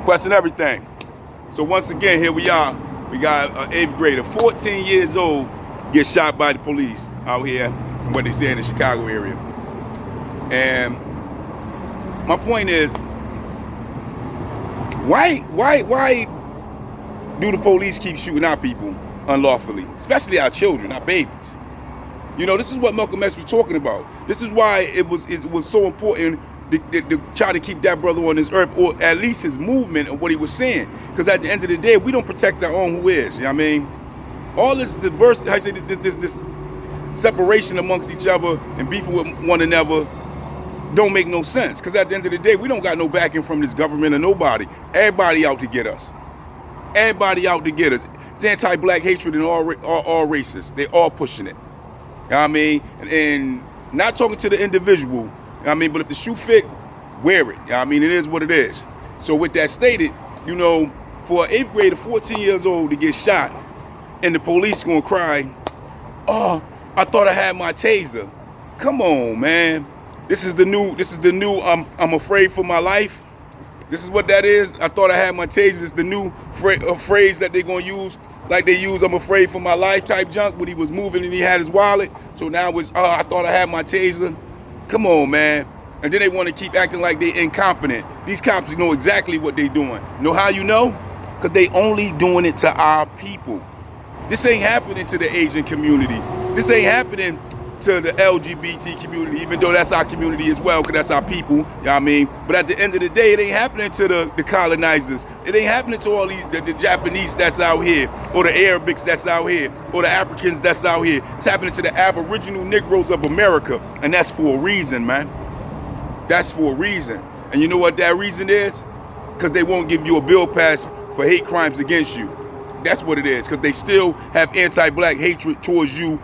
Question everything. So once again, here we are. We got an 8th grader, 14 years old, get shot by the police out here, from what they say in the Chicago area. And my point is, why do the police keep shooting our people unlawfully, especially our children, our babies? You know, this is what Malcolm X was talking about. This is why it was so important to try to keep that brother on this earth, or at least his movement of what he was saying. Because at the end of the day, we don't protect our own who is. You know what I mean? All this diversity, I say this separation amongst each other and beefing with one another don't make no sense. Because at the end of the day, we don't got no backing from this government or nobody. Everybody out to get us. Everybody out to get us. It's anti-black hatred in all races. They all pushing it. You know what I mean? And not talking to the individual, you know what I mean, but if the shoe fit, wear it. You know what I mean? It is what it is. So with that stated, you know, for an 8th grader, 14 years old, to get shot, and the police gonna cry, oh, I thought I had my taser. Come on, man. This is the new I'm afraid for my life. This is what that is. I thought I had my taser. It's the new phrase that they're gonna use, like they use I'm afraid for my life type junk when he was moving and he had his wallet. So now it's, oh, I thought I had my taser. Come on, man. And then they want to keep acting like they incompetent. These cops know exactly what they doing. Know how you know? Because they only doing it to our people. This ain't happening to the Asian community. This ain't happening to the LGBT community, even though that's our community as well, because that's our people, you know what I mean? But at the end of the day, it ain't happening to the colonizers. It ain't happening to all these, the Japanese that's out here, or the Arabics that's out here, or the Africans that's out here. It's happening to the Aboriginal Negroes of America, and that's for a reason, man. That's for a reason. And you know what that reason is? Because they won't give you a bill pass for hate crimes against you. That's what it is, because they still have anti-black hatred towards you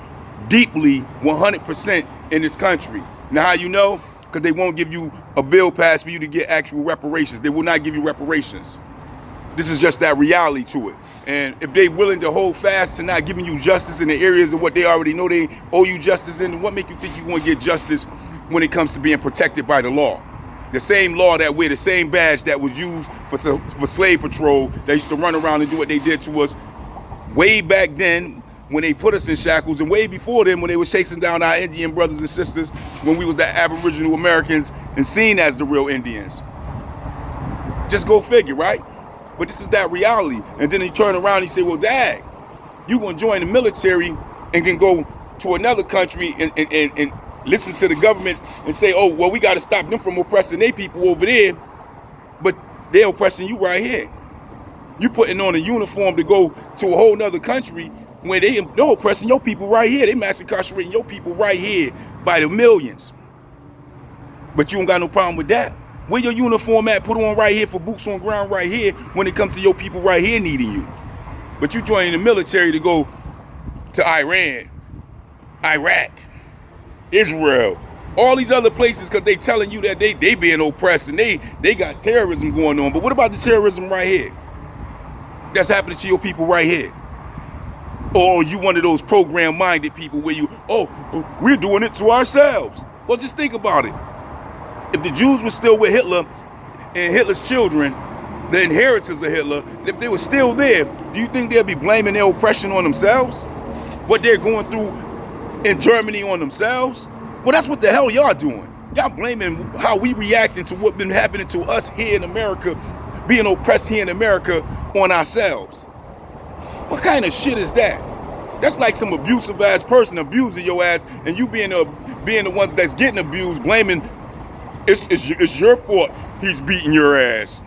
deeply, 100% in this country. Now how you know? Because they won't give you a bill pass for you to get actual reparations. They will not give you reparations. This is just that reality to it. And if they willing to hold fast to not giving you justice in the areas of what they already know they owe you justice in, what make you think you're going to get justice when it comes to being protected by the law? The same law that wear the same badge that was used for slave patrol, that used to run around and do what they did to us way back then, when they put us in shackles, and way before then when they was chasing down our Indian brothers and sisters when we was the Aboriginal Americans and seen as the real Indians. Just go figure, right? But this is that reality. And then you turn around and you say, well, Dad, you gonna join the military and then go to another country and listen to the government and say, oh, well, we gotta stop them from oppressing their people over there, but they're oppressing you right here. You putting on a uniform to go to a whole nother country when they're oppressing your people right here. They mass incarcerating your people right here by the millions. But you don't got no problem with that. Where your uniform at? Put on right here for boots on ground right here when it comes to your people right here needing you. But you joining the military to go to Iran, Iraq, Israel, all these other places because they telling you that they being oppressed and they got terrorism going on. But what about the terrorism right here that's happening to your people right here? Or you one of those program-minded people where you, oh, we're doing it to ourselves. Well, just think about it. If the Jews were still with Hitler and Hitler's children, the inheritors of Hitler, if they were still there, do you think they'll be blaming their oppression on themselves? What they're going through in Germany on themselves? Well, that's what the hell y'all doing. Y'all blaming how we reacting to what's been happening to us here in America, being oppressed here in America on ourselves. What kind of shit is that? That's like some abusive ass person abusing your ass, and you being the ones that's getting abused, blaming it's your fault he's beating your ass.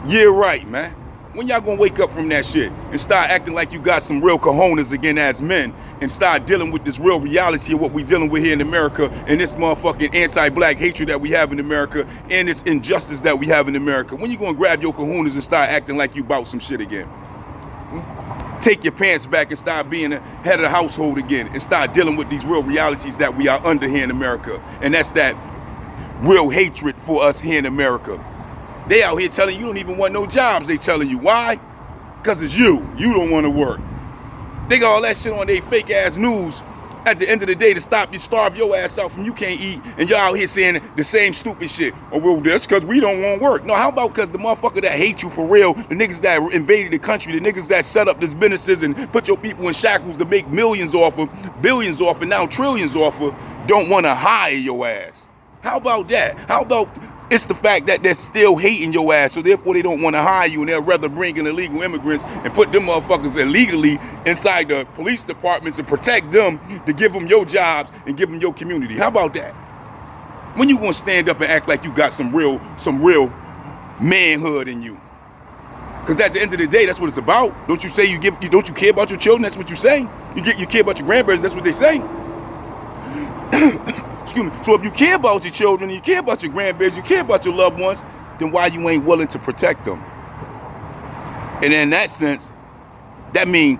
Yeah, right, man. When y'all gonna wake up from that shit and start acting like you got some real cojones again as men and start dealing with this real reality of what we dealing with here in America and this motherfucking anti-black hatred that we have in America and this injustice that we have in America? When you gonna grab your cojones and start acting like you about some shit again? Take your pants back and start being the head of the household again and start dealing with these real realities that we are under here in America. And that's that real hatred for us here in America. They out here telling you don't even want no jobs. They telling you why? Because it's you. You don't want to work. They got all that shit on their fake ass news At the end of the day, to stop you, starve your ass out from you can't eat, and y'all out here saying the same stupid shit. Oh, well, that's because we don't want work. No, how about because the motherfucker that hate you for real, the niggas that invaded the country, the niggas that set up these businesses and put your people in shackles to make millions off of, billions off, and now trillions off of, don't want to hire your ass? How about that? How about it's the fact that they're still hating your ass, so therefore they don't want to hire you, and they'll rather bring in illegal immigrants and put them motherfuckers illegally inside the police departments and protect them to give them your jobs and give them your community. How about that? When you gonna stand up and act like you got some real manhood in you? Because at the end of the day, that's what it's about. Don't you say don't you care about your children? That's what you say. You care about your grandparents. That's what they say. Excuse me. So if you care about your children, you care about your grandbabies, you care about your loved ones, then why you ain't willing to protect them? And in that sense, that means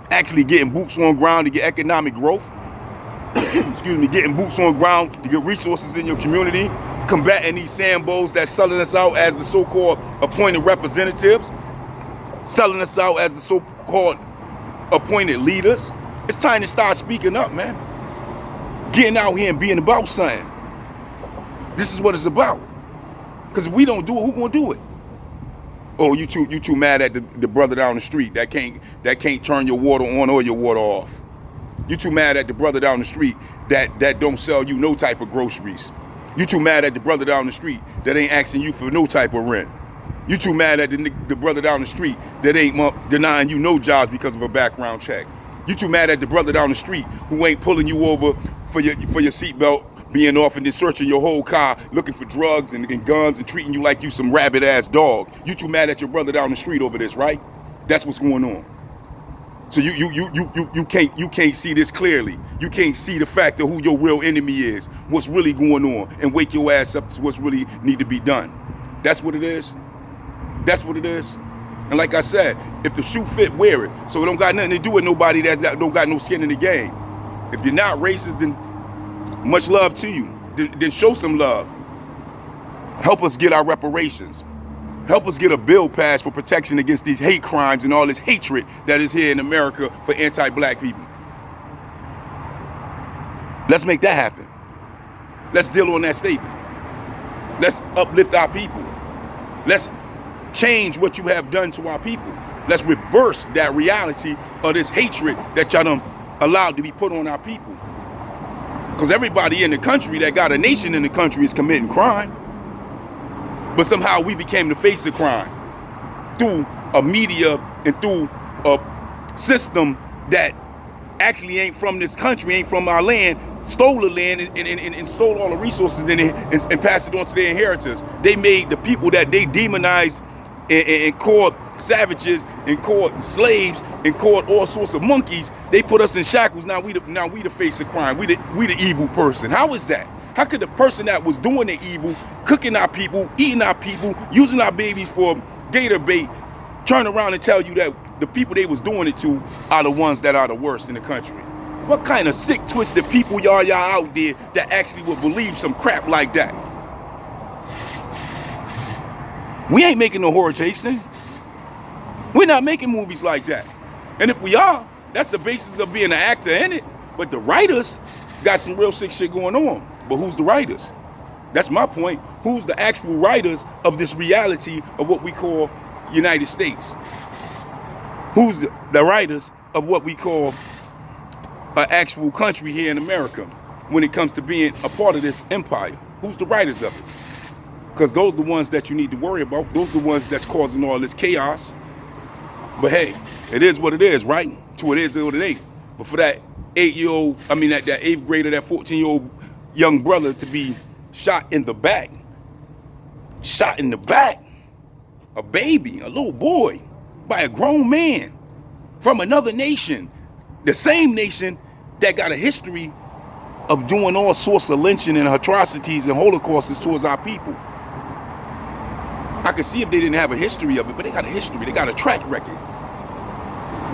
actually getting boots on ground to get economic growth. Excuse me, getting boots on ground to get resources in your community, combating these Sambos that's selling us out as the so-called appointed representatives, selling us out as the so-called appointed leaders. It's time to start speaking up, man. Getting out here and being about something. This is what it's about. Because if we don't do it, who gonna do it? Oh, you too mad at the brother down the street that can't turn your water on or your water off. You too mad at the brother down the street that don't sell you no type of groceries. You too mad at the brother down the street that ain't asking you for no type of rent. You too mad at the brother down the street that ain't denying you no jobs because of a background check. You too mad at the brother down the street who ain't pulling you over for your seatbelt being off and then searching your whole car looking for drugs and guns and treating you like you some rabid ass dog. You too mad at your brother down the street over this, right? That's what's going on. So you can't see this clearly. You can't see the fact of who your real enemy is, what's really going on, and wake your ass up to what's really need to be done. That's what it is. That's what it is. And like I said, if the shoe fit, wear it. So it don't got nothing to do with nobody that don't got no skin in the game. If you're not racist, then much love to you. Then show some love. Help us get our reparations. Help us get a bill passed for protection against these hate crimes and all this hatred that is here in America for anti-black people. Let's make that happen. Let's deal on that statement. Let's uplift our people. Let's change what you have done to our people. Let's reverse that reality of this hatred that y'all done allowed to be put on our people. Because everybody in the country that got a nation in the country is committing crime. But somehow we became the face of crime through a media and through a system that actually ain't from this country, ain't from our land, stole the land and stole all the resources and passed it on to their inheritors. They made the people that they demonized and called savages and called slaves and called all sorts of monkeys. They put us in shackles. Now we the face of crime. We the evil person. How is that? How could the person that was doing the evil, cooking our people, eating our people, using our babies for gator bait, turn around and tell you that the people they was doing it to are the ones that are the worst in the country? What kind of sick, twisted people y'all out there that actually would believe some crap like that? We ain't making no horror chasing. We're not making movies like that. And if we are, that's the basis of being an actor in it. But the writers got some real sick shit going on. But who's the writers? That's my point. Who's the actual writers of this reality of what we call United States? Who's the writers of what we call an actual country here in America when it comes to being a part of this empire? Who's the writers of it? Because those are the ones that you need to worry about. Those are the ones that's causing all this chaos. But hey, it is what it is, right? To it is what it ain't. But for that 8-year-old, that 8th grader, that 14-year-old young brother to be shot in the back, a baby, a little boy, by a grown man from another nation, the same nation that got a history of doing all sorts of lynching and atrocities and holocausts towards our people. I could see if they didn't have a history of it, but they got a history, they got a track record.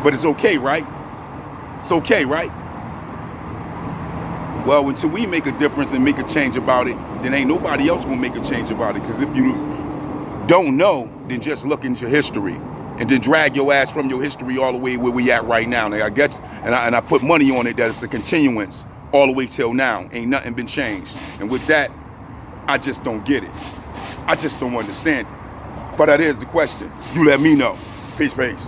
But it's okay, right? It's okay, right? Well, until we make a difference and make a change about it, then ain't nobody else gonna make a change about it. Because if you don't know, then just look into history and then drag your ass from your history all the way where we at right now. And I guess, and I put money on it that it's a continuance all the way till now. Ain't nothing been changed. And with that, I just don't get it. I just don't understand it. But that is the question. You let me know. Peace, peace.